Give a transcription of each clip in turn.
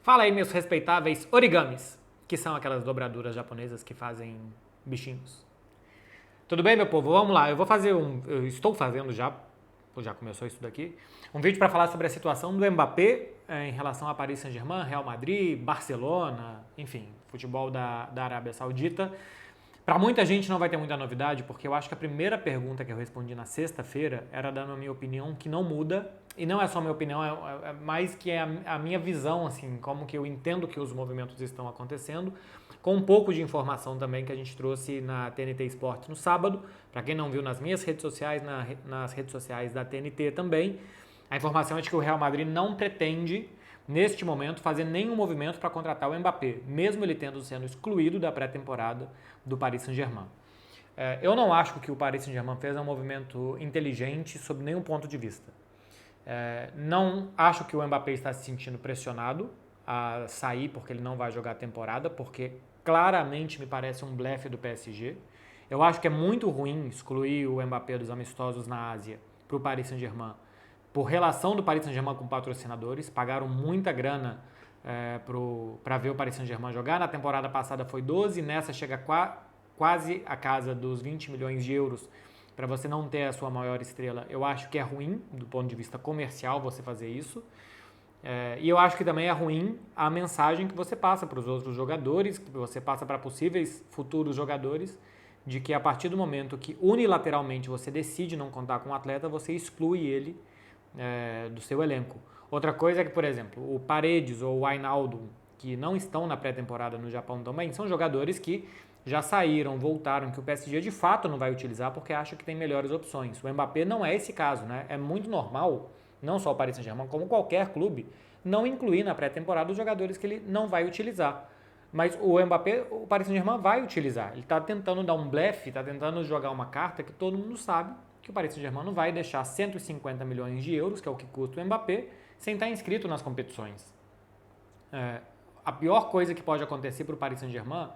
Fala aí, meus respeitáveis origamis, que são aquelas dobraduras japonesas que fazem bichinhos. Tudo bem, meu povo? Vamos lá. Eu estou fazendo já começou isso daqui, um vídeo para falar sobre a situação do Mbappé em relação a Paris Saint-Germain, Real Madrid, Barcelona, enfim, futebol da Arábia Saudita. Para muita gente não vai ter muita novidade, porque eu acho que a primeira pergunta que eu respondi na sexta-feira era dando a minha opinião, que não muda, e não é só minha opinião, é mais que a minha visão, assim, como que eu entendo que os movimentos estão acontecendo, com um pouco de informação também que a gente trouxe na TNT Esportes no sábado, para quem não viu nas minhas redes sociais, nas redes sociais da TNT também, a informação é de que o Real Madrid não pretende, neste momento, fazer nenhum movimento para contratar o Mbappé, mesmo ele tendo sendo excluído da pré-temporada do Paris Saint-Germain. Eu não acho que o que o Paris Saint-Germain fez é um movimento inteligente sob nenhum ponto de vista. Não acho que o Mbappé está se sentindo pressionado a sair porque ele não vai jogar a temporada, porque claramente me parece um blefe do PSG. Eu acho que é muito ruim excluir o Mbappé dos amistosos na Ásia para o Paris Saint-Germain, por relação do Paris Saint-Germain com patrocinadores, pagaram muita grana para ver o Paris Saint-Germain jogar. Na temporada passada foi 12, nessa chega quase a casa dos 20 milhões de euros para você não ter a sua maior estrela. Eu acho que é ruim, do ponto de vista comercial, você fazer isso. E eu acho que também é ruim a mensagem que você passa para os outros jogadores, que você passa para possíveis futuros jogadores, de que a partir do momento que unilateralmente você decide não contar com o atleta, você exclui ele do seu elenco. Outra coisa é que, por exemplo, o Paredes ou o Wijnaldum, que não estão na pré-temporada no Japão também, são jogadores que já saíram, voltaram, que o PSG de fato não vai utilizar porque acha que tem melhores opções. O Mbappé não é esse caso, né? É muito normal, não só o Paris Saint-Germain, como qualquer clube, não incluir na pré-temporada os jogadores que ele não vai utilizar. Mas o Mbappé, o Paris Saint-Germain vai utilizar. Ele está tentando dar um blefe, está tentando jogar uma carta que todo mundo sabe que o Paris Saint-Germain não vai deixar 150 milhões de euros, que é o que custa o Mbappé, sem estar inscrito nas competições. A pior coisa que pode acontecer para o Paris Saint-Germain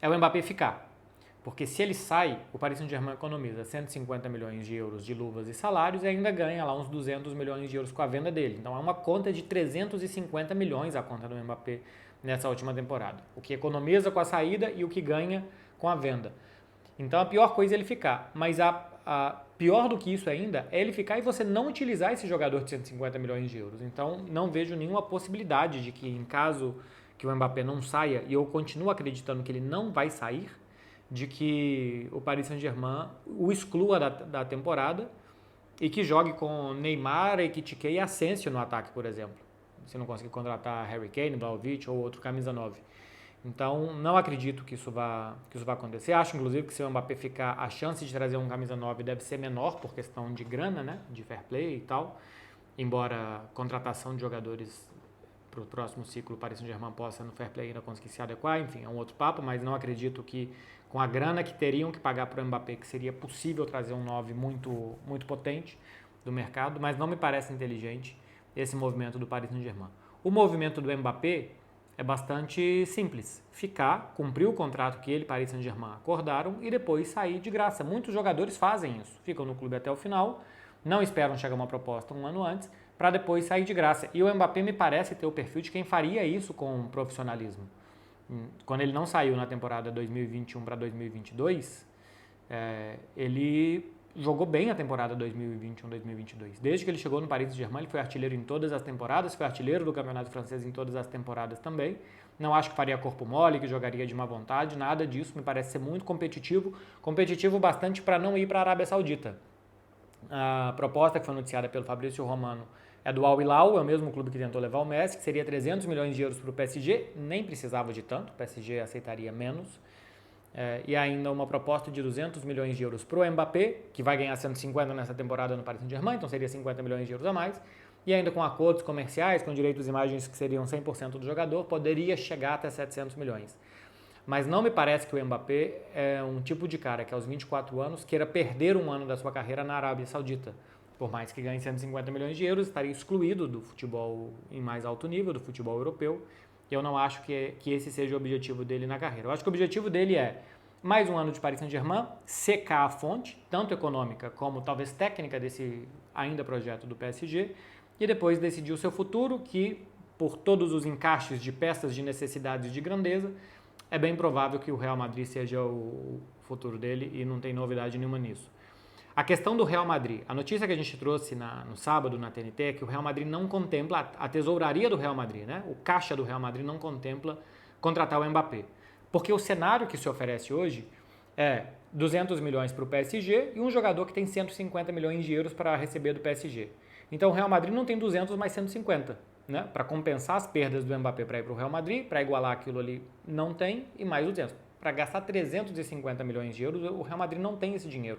é o Mbappé ficar. Porque se ele sai, o Paris Saint-Germain economiza 150 milhões de euros de luvas e salários e ainda ganha lá uns 200 milhões de euros com a venda dele. Então é uma conta de 350 milhões a conta do Mbappé nessa última temporada. O que economiza com a saída e o que ganha com a venda. Então a pior coisa é ele ficar. Mas a pior do que isso ainda é ele ficar e você não utilizar esse jogador de 150 milhões de euros. Então não vejo nenhuma possibilidade de que, em caso que o Mbappé não saia, e eu continuo acreditando que ele não vai sair, de que o Paris Saint-Germain o exclua da temporada e que jogue com Neymar, Ekitike e Asensio no ataque, por exemplo. Se não conseguir contratar Harry Kane, Vlahovic ou outro camisa 9. Então, não acredito que isso vá acontecer. Acho, inclusive, que se o Mbappé ficar, a chance de trazer um camisa 9 deve ser menor por questão de grana, né? De fair play e tal. Embora a contratação de jogadores para o próximo ciclo o Paris Saint-Germain possa no fair play ainda conseguir se adequar. Enfim, é um outro papo, mas não acredito que com a grana que teriam que pagar para o Mbappé, que seria possível trazer um 9 muito, muito potente do mercado, mas não me parece inteligente esse movimento do Paris Saint-Germain. O movimento do Mbappé é bastante simples. Ficar, cumprir o contrato que ele e Paris Saint-Germain acordaram e depois sair de graça. Muitos jogadores fazem isso. Ficam no clube até o final, não esperam chegar uma proposta um ano antes, para depois sair de graça. E o Mbappé me parece ter o perfil de quem faria isso com profissionalismo. Quando ele não saiu na temporada 2021 para 2022, ele jogou bem a temporada 2021-2022. Desde que ele chegou no Paris Saint-Germain, ele foi artilheiro em todas as temporadas, foi artilheiro do Campeonato Francês em todas as temporadas também. Não acho que faria corpo mole, que jogaria de má vontade, nada disso. Me parece ser muito competitivo bastante para não ir para a Arábia Saudita. A proposta que foi noticiada pelo Fabrício Romano é do Al Hilal, é o mesmo clube que tentou levar o Messi, que seria 300 milhões de euros para o PSG, nem precisava de tanto, o PSG aceitaria menos. E ainda uma proposta de 200 milhões de euros para o Mbappé, que vai ganhar 150 nessa temporada no Paris Saint-Germain, então seria 50 milhões de euros a mais. E ainda com acordos comerciais, com direitos de imagens que seriam 100% do jogador, poderia chegar até 700 milhões. Mas não me parece que o Mbappé é um tipo de cara que aos 24 anos queira perder um ano da sua carreira na Arábia Saudita. Por mais que ganhe 150 milhões de euros, estaria excluído do futebol em mais alto nível, do futebol europeu. E eu não acho que esse seja o objetivo dele na carreira. Eu acho que o objetivo dele é mais um ano de Paris Saint-Germain, secar a fonte, tanto econômica como talvez técnica desse ainda projeto do PSG, e depois decidir o seu futuro, que por todos os encaixes de peças de necessidades de grandeza, é bem provável que o Real Madrid seja o futuro dele e não tem novidade nenhuma nisso. A questão do Real Madrid, a notícia que a gente trouxe no sábado na TNT é que o Real Madrid não contempla, a tesouraria do Real Madrid, né? O caixa do Real Madrid não contempla contratar o Mbappé. Porque o cenário que se oferece hoje é 200 milhões para o PSG e um jogador que tem 150 milhões de euros para receber do PSG. Então o Real Madrid não tem 200 mais 150, né? Para compensar as perdas do Mbappé para ir para o Real Madrid, para igualar aquilo ali não tem e mais 200. Para gastar 350 milhões de euros, o Real Madrid não tem esse dinheiro.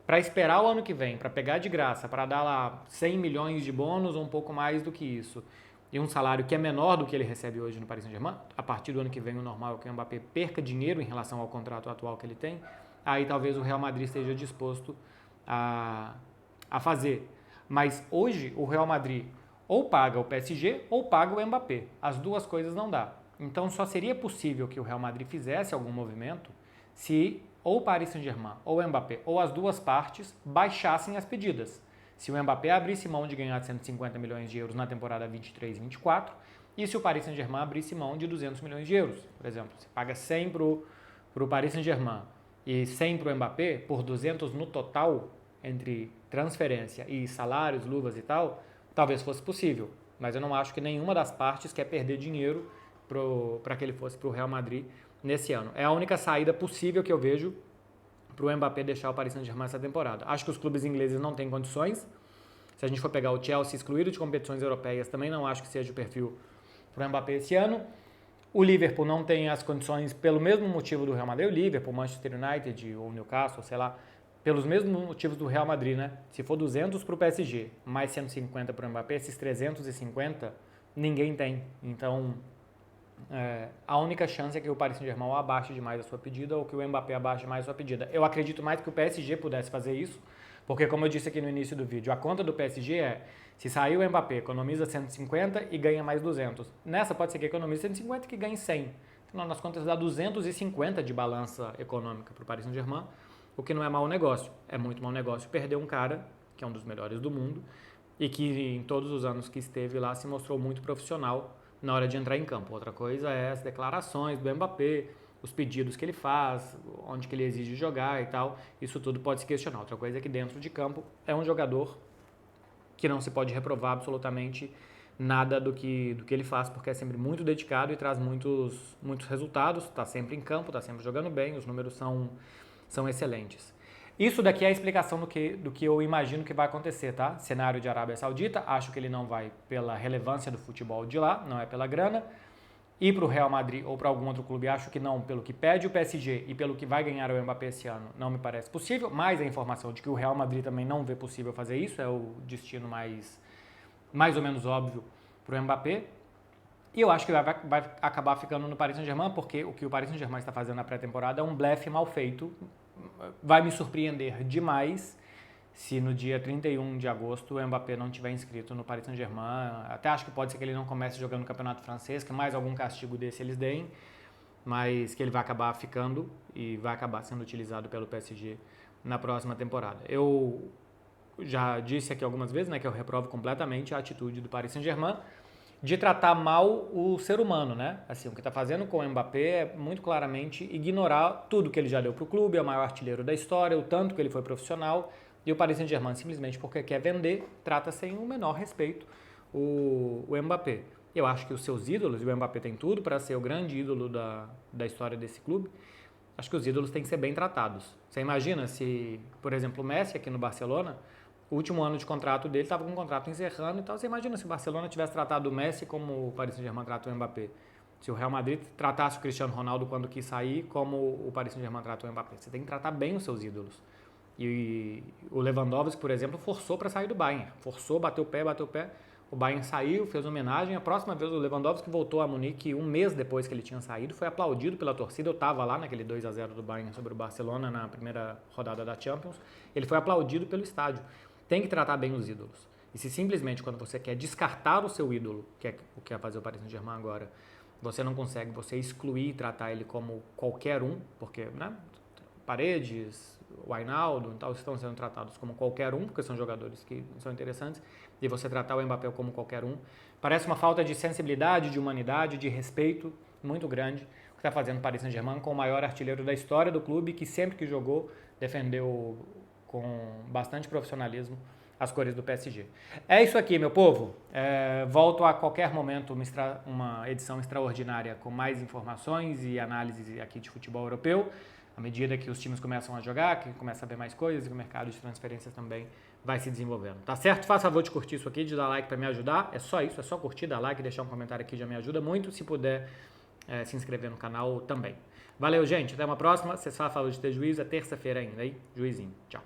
Para esperar o ano que vem, para pegar de graça, para dar lá 100 milhões de bônus ou um pouco mais do que isso, e um salário que é menor do que ele recebe hoje no Paris Saint-Germain, a partir do ano que vem o normal é que o Mbappé perca dinheiro em relação ao contrato atual que ele tem, aí talvez o Real Madrid esteja disposto a fazer. Mas hoje o Real Madrid ou paga o PSG ou paga o Mbappé. As duas coisas não dá. Então só seria possível que o Real Madrid fizesse algum movimento se ou o Paris Saint-Germain ou o Mbappé ou as duas partes baixassem as pedidas. Se o Mbappé abrisse mão de ganhar 150 milhões de euros na temporada 23 e 24 e se o Paris Saint-Germain abrisse mão de 200 milhões de euros. Por exemplo, você paga 100 para o Paris Saint-Germain e 100 para o Mbappé, por 200 no total, entre transferência e salários, luvas e tal, talvez fosse possível. Mas eu não acho que nenhuma das partes quer perder dinheiro para que ele fosse para o Real Madrid nesse ano. É a única saída possível que eu vejo para o Mbappé deixar o Paris Saint-Germain essa temporada. Acho que os clubes ingleses não têm condições. Se a gente for pegar o Chelsea excluído de competições europeias, também não acho que seja o perfil para o Mbappé esse ano. O Liverpool não tem as condições pelo mesmo motivo do Real Madrid. O Liverpool, Manchester United ou Newcastle, sei lá, pelos mesmos motivos do Real Madrid, né? Se for 200 para o PSG, mais 150 para o Mbappé, esses 350 ninguém tem. Então, a única chance é que o Paris Saint-Germain abaixe demais a sua pedida ou que o Mbappé abaixe mais a sua pedida. Eu acredito mais que o PSG pudesse fazer isso, porque como eu disse aqui no início do vídeo, a conta do PSG é, se sair o Mbappé, economiza 150 e ganha mais 200. Nessa pode ser que economize 150 e que ganhe 100. Então, nas contas dá 250 de balança econômica para o Paris Saint-Germain, o que não é mau negócio. É muito mau negócio perder um cara, que é um dos melhores do mundo, e que em todos os anos que esteve lá se mostrou muito profissional na hora de entrar em campo. Outra coisa é as declarações do Mbappé, os pedidos que ele faz, onde que ele exige jogar e tal. Isso tudo pode se questionar. Outra coisa é que dentro de campo é um jogador que não se pode reprovar absolutamente nada do que ele faz, porque é sempre muito dedicado e traz muitos resultados, está sempre em campo, está sempre jogando bem, os números são excelentes. Isso daqui é a explicação do que eu imagino que vai acontecer, tá? Cenário de Arábia Saudita, acho que ele não vai pela relevância do futebol de lá, não é pela grana. Ir para o Real Madrid ou para algum outro clube, acho que não, pelo que pede o PSG e pelo que vai ganhar o Mbappé esse ano, não me parece possível. Mas a informação de que o Real Madrid também não vê possível fazer isso, é o destino mais ou menos óbvio para o Mbappé. E eu acho que vai acabar ficando no Paris Saint-Germain, porque o que o Paris Saint-Germain está fazendo na pré-temporada é um blefe mal feito. Vai me surpreender demais se no dia 31 de agosto o Mbappé não tiver inscrito no Paris Saint-Germain. Até acho que pode ser que ele não comece jogando no Campeonato Francês, que mais algum castigo desse eles deem, mas que ele vai acabar ficando e vai acabar sendo utilizado pelo PSG na próxima temporada. Eu já disse aqui algumas vezes, né, que eu reprovo completamente a atitude do Paris Saint-Germain de tratar mal o ser humano, né? Assim, o que está fazendo com o Mbappé é muito claramente ignorar tudo que ele já deu para o clube, é o maior artilheiro da história, o tanto que ele foi profissional, e o Paris Saint-Germain, simplesmente porque quer vender, trata sem o menor respeito o Mbappé. Eu acho que os seus ídolos, e o Mbappé tem tudo para ser o grande ídolo da história desse clube, acho que os ídolos têm que ser bem tratados. Você imagina se, por exemplo, o Messi aqui no Barcelona, o último ano de contrato dele estava com o contrato encerrando e tal. Você imagina se o Barcelona tivesse tratado o Messi como o Paris Saint-Germain trata o Mbappé. Se o Real Madrid tratasse o Cristiano Ronaldo quando quis sair como o Paris Saint-Germain trata o Mbappé. Você tem que tratar bem os seus ídolos. E o Lewandowski, por exemplo, forçou para sair do Bayern. Forçou, bateu o pé. O Bayern saiu, fez homenagem. A próxima vez o Lewandowski voltou a Munique um mês depois que ele tinha saído. Foi aplaudido pela torcida. Eu estava lá naquele 2-0 do Bayern sobre o Barcelona na primeira rodada da Champions. Ele foi aplaudido pelo estádio. Tem que tratar bem os ídolos. E se simplesmente quando você quer descartar o seu ídolo, que é o que vai fazer o Paris Saint-Germain agora, você não consegue, você excluir e tratar ele como qualquer um, porque, né, Paredes, o Wijnaldum e tal estão sendo tratados como qualquer um, porque são jogadores que são interessantes, e você tratar o Mbappé como qualquer um, parece uma falta de sensibilidade, de humanidade, de respeito muito grande, o que está fazendo o Paris Saint-Germain com o maior artilheiro da história do clube, que sempre que jogou, defendeu com bastante profissionalismo as cores do PSG. É isso aqui, meu povo. Volto a qualquer momento uma edição extraordinária com mais informações e análises aqui de futebol europeu, à medida que os times começam a jogar, que começa a ver mais coisas e o mercado de transferências também vai se desenvolvendo. Tá certo? Faça favor de curtir isso aqui, de dar like para me ajudar. É só isso, é só curtir, dar like, deixar um comentário aqui já me ajuda muito. Se puder se inscrever no canal também. Valeu, gente. Até uma próxima. Vocês façam favor de ter juízo. É terça-feira ainda, hein? Juizinho. Tchau.